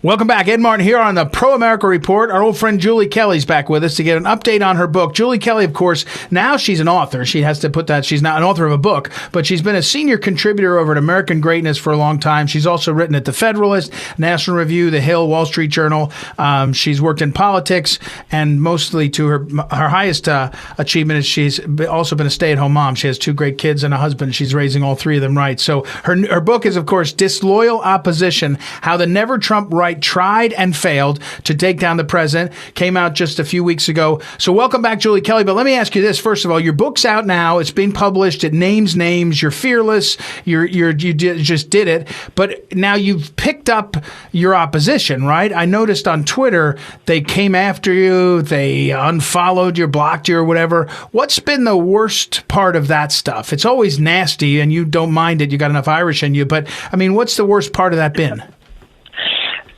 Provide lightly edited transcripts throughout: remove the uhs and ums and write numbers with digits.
Welcome back. Ed Martin here on the Pro-America Report. Our old friend Julie Kelly's back with us to get an update on her book. Julie Kelly, of course, now she's an author. She has to put that. She's not an author of a book, but she's been a senior contributor over at American Greatness for a long time. She's also written at The Federalist, National Review, The Hill, Wall Street Journal. She's worked in politics, and mostly to her highest achievement is she's also been a stay-at-home mom. She has 2 great kids and a husband. She's raising all 3 of them right. So her book is, of course, Disloyal Opposition, How the Never Trump Right Tried and Failed to Take Down the President. Came out just a few weeks ago. So welcome back, Julie Kelly. But let me ask you this. First of all, your book's out now. It's being published. It names names. You're fearless. Just did it. But now you've picked up your opposition, right? I noticed on Twitter they came after you. They unfollowed you, blocked you, or whatever. What's been the worst part of that stuff? It's always nasty, and you don't mind it. You got enough Irish in you. But, I mean, what's the worst part of that been?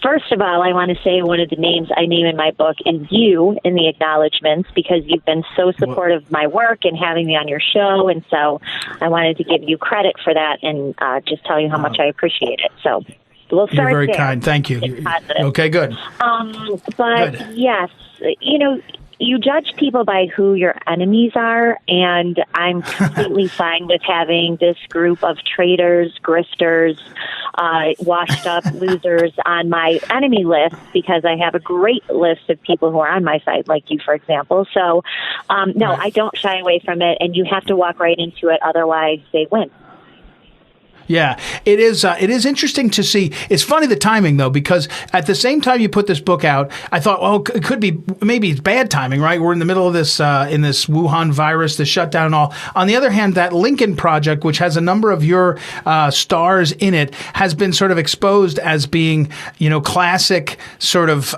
First of all, I want to say one of the names I name in my book is you in the acknowledgements, because you've been so supportive of my work and having me on your show. And so I wanted to give you credit for that and just tell you how much I appreciate it. So we'll start there. You're very kind. Thank you. Okay, good. But yes, you judge people by who your enemies are, and I'm completely fine with having this group of traitors, grifters, washed up losers on my enemy list, because I have a great list of people who are on my side, like you, for example. So, no, I don't shy away from it, and you have to walk right into it, otherwise they win. Yeah, it is. It is interesting to see. It's funny the timing, though, because at the same time you put this book out, I thought, well, it could be maybe it's bad timing, right? We're in the middle of this in this Wuhan virus, the shutdown and all. On the other hand, that Lincoln Project, which has a number of your stars in it, has been sort of exposed as being, classic sort of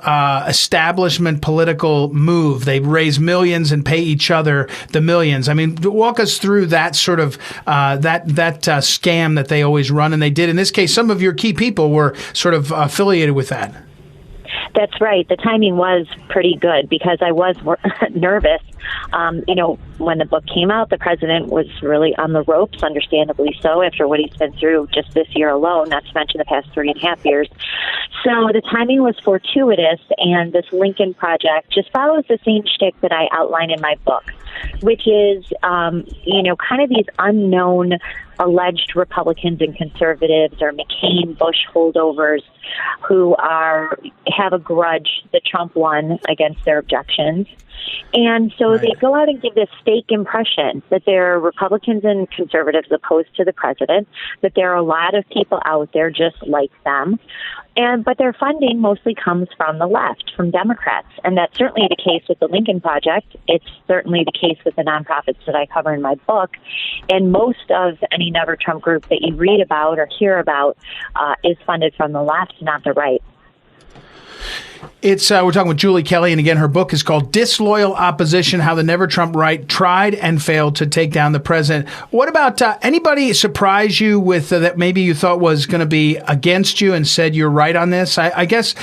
establishment political move. They raise millions and pay each other the millions. I mean, walk us through that sort of that scam that they always run, and they did. In this case, some of your key people were sort of affiliated with that. That's right. The timing was pretty good, because I was nervous. When the book came out, the president was really on the ropes, understandably so, after what he's been through just this year alone, not to mention the past 3.5 years. So the timing was fortuitous, and this Lincoln Project just follows the same shtick that I outline in my book, which is, kind of these unknown alleged Republicans and conservatives or McCain, Bush holdovers who have a grudge that Trump won against their objections. And so they go out and give this fake impression that they're Republicans and conservatives opposed to the president, that there are a lot of people out there just like them. But their funding mostly comes from the left, from Democrats. And that's certainly the case with the Lincoln Project. It's certainly the case with the nonprofits that I cover in my book. And most of any Never Trump group that you read about or hear about is funded from the left, not the right. It's we're talking with Julie Kelly, and again, her book is called Disloyal Opposition, How the Never Trump Right Tried and Failed to Take Down the President. What about anybody surprise you with that maybe you thought was going to be against you and said you're right on this? I guess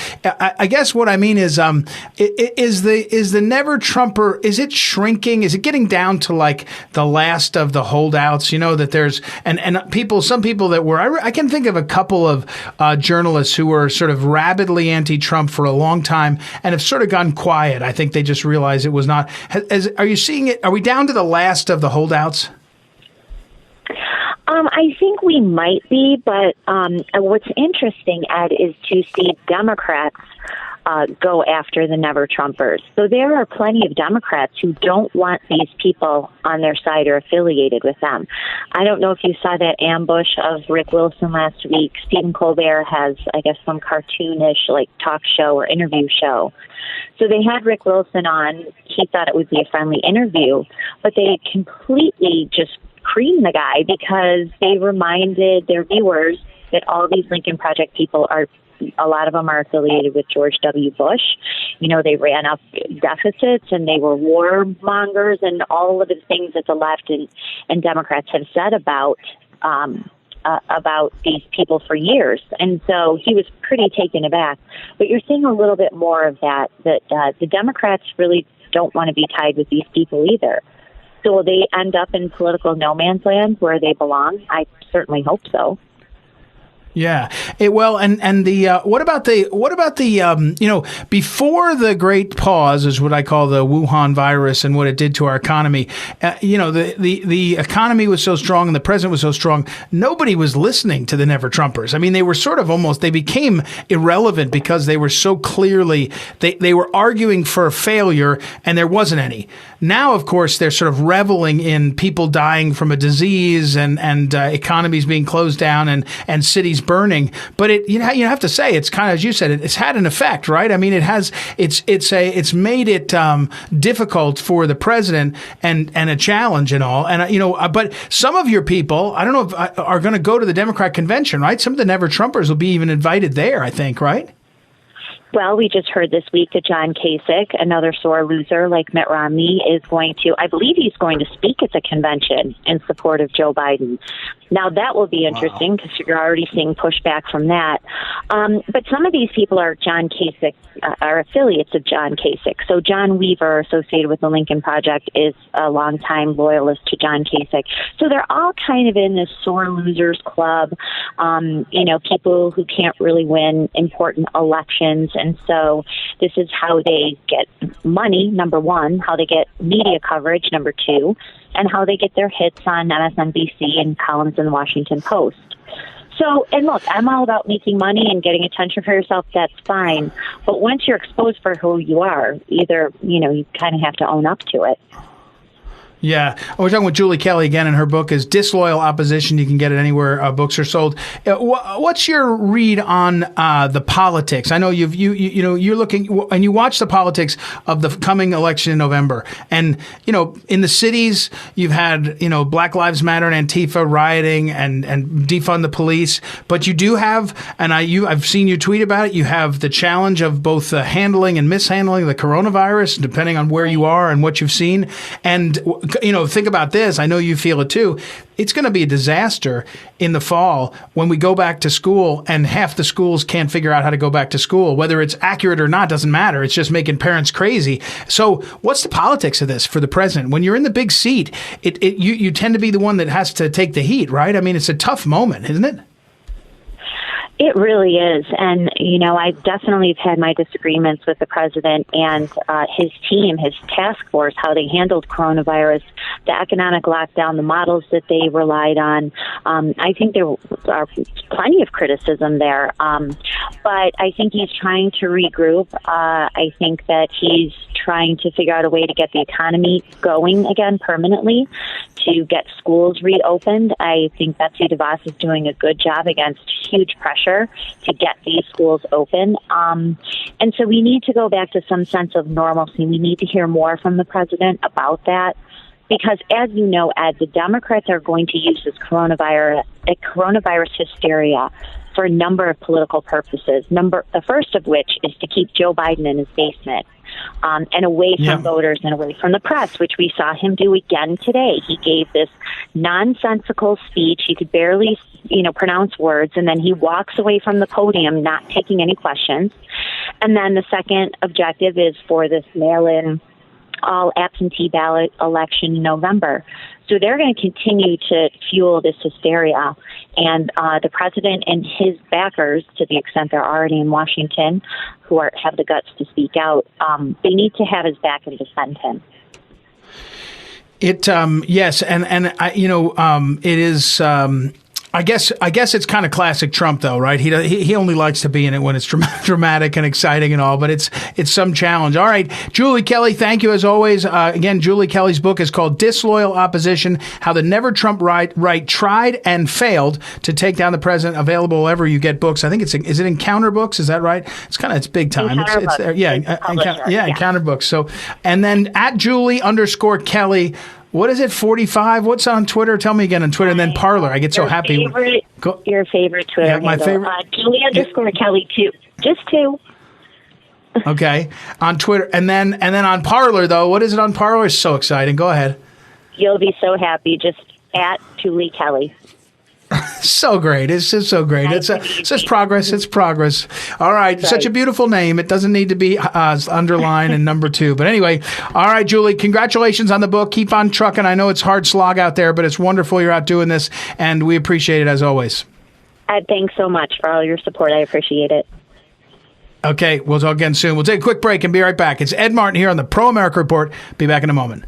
what I mean is the Never Trumper, is it shrinking? Is it getting down to like the last of the holdouts? That there's some people that were, I can think of a couple of journalists who were sort of rabidly anti-Trump for a long time and have sort of gone quiet. I think they just realized it was not. Are you seeing it? Are we down to the last of the holdouts? I think we might be, but what's interesting, Ed, is to see Democrats go after the Never Trumpers. So there are plenty of Democrats who don't want these people on their side or affiliated with them. I don't know if you saw that ambush of Rick Wilson last week. Stephen Colbert has, I guess, some cartoonish talk show or interview show. So they had Rick Wilson on. He thought it would be a friendly interview, but they completely just creamed the guy because they reminded their viewers that all these Lincoln Project people a lot of them are affiliated with George W. Bush. They ran up deficits and they were warmongers and all of the things that the left and Democrats have said about these people for years. And so he was pretty taken aback. But you're seeing a little bit more of that the Democrats really don't want to be tied with these people either. So will they end up in political no man's land where they belong? I certainly hope so. Yeah. Well, and the what about the before the great pause is what I call the Wuhan virus and what it did to our economy. The economy was so strong and the president was so strong. Nobody was listening to the Never Trumpers. I mean, they were sort of they became irrelevant because they were so clearly they were arguing for a failure and there wasn't any. Now, of course, they're sort of reveling in people dying from a disease and economies being closed down and cities burning. But you have to say it's kind of, as you said, it's had an effect, right? I mean, it's made it difficult for the president and a challenge and all. And but some of your people, I don't know, if are going to go to the Democrat convention, right? Some of the Never Trumpers will be even invited there, I think, right? Well, we just heard this week that John Kasich, another sore loser like Mitt Romney, is going to, I believe he's going to speak at the convention in support of Joe Biden. Now, that will be interesting because you're already seeing pushback from that. But some of these people are John Kasich, are affiliates of John Kasich. So John Weaver, associated with the Lincoln Project, is a longtime loyalist to John Kasich. So they're all kind of in this sore losers club, people who can't really win important elections. And so this is how they get money, number one, how they get media coverage, number two, and how they get their hits on MSNBC and columns in the Washington Post. So, and look, I'm all about making money and getting attention for yourself. That's fine. But once you're exposed for who you are, either, you kind of have to own up to it. Yeah. We're talking with Julie Kelly again, and her book is Disloyal Opposition. You can get it anywhere books are sold. What's your read on the politics? I know you're looking and you watch the politics of the coming election in November. And, in the cities, you've had, Black Lives Matter and Antifa rioting and defund the police. But you do have, and I've seen you tweet about it, you have the challenge of both the handling and mishandling the coronavirus, depending on where you are and what you've seen. And think about this. I know you feel it too. It's going to be a disaster in the fall when we go back to school and half the schools can't figure out how to go back to school. Whether it's accurate or not doesn't matter. It's just making parents crazy. So what's the politics of this for the president? When you're in the big seat, you tend to be the one that has to take the heat, right? I mean, it's a tough moment, isn't it? It really is. And, I definitely have had my disagreements with the president and his team, his task force, how they handled coronavirus, the economic lockdown, the models that they relied on. I think there are plenty of criticism there. But I think he's trying to regroup. I think that he's trying to figure out a way to get the economy going again permanently, to get schools reopened. I think Betsy DeVos is doing a good job against huge pressure to get these schools open. And so we need to go back to some sense of normalcy. We need to hear more from the president about that. Because as you know, Ed, the Democrats are going to use this coronavirus hysteria for a number of political purposes. The first of which is to keep Joe Biden in his basement and away from voters and away from the press, which we saw him do again today. He gave this nonsensical speech. He could barely, pronounce words, and then he walks away from the podium, not taking any questions. And then the second objective is for this mail-in all absentee ballot election in November. So they're going to continue to fuel this hysteria. And the president and his backers, to the extent they're already in Washington, who have the guts to speak out, they need to have his back and defend him. Yes, and it is. I guess it's kind of classic Trump, though, right? He only likes to be in it when it's dramatic and exciting and all, but it's some challenge. All right, Julie Kelly, thank you as always. Again, Julie Kelly's book is called Disloyal Opposition: How the Never Trump Right Tried and Failed to Take Down the President. Available wherever you get books. I think is it Encounter Books? Is that right? It's big time. It's there. Encounter Books. So, and then at Julie_Kelly. What is it, 45? What's on Twitter? Tell me again on Twitter. And then Parler. I get so happy. Your favorite Twitter handle. My favorite. Julie_Kelly, too. Just two. Okay. On Twitter. And then on Parler, though. What is it on Parler? It's so exciting. Go ahead. You'll be so happy. Just at Julie Kelly. So great. It's just so great. It's just progress. It's progress. All right. Such a beautiful name. It doesn't need to be underlined and number 2. But anyway, all right, Julie, congratulations on the book. Keep on trucking. I know it's hard slog out there, but it's wonderful you're out doing this, and we appreciate it as always. Ed, thanks so much for all your support. I appreciate it. Okay, we'll talk again soon. We'll take a quick break and be right back. It's Ed Martin here on the Pro America Report. Be back in a moment.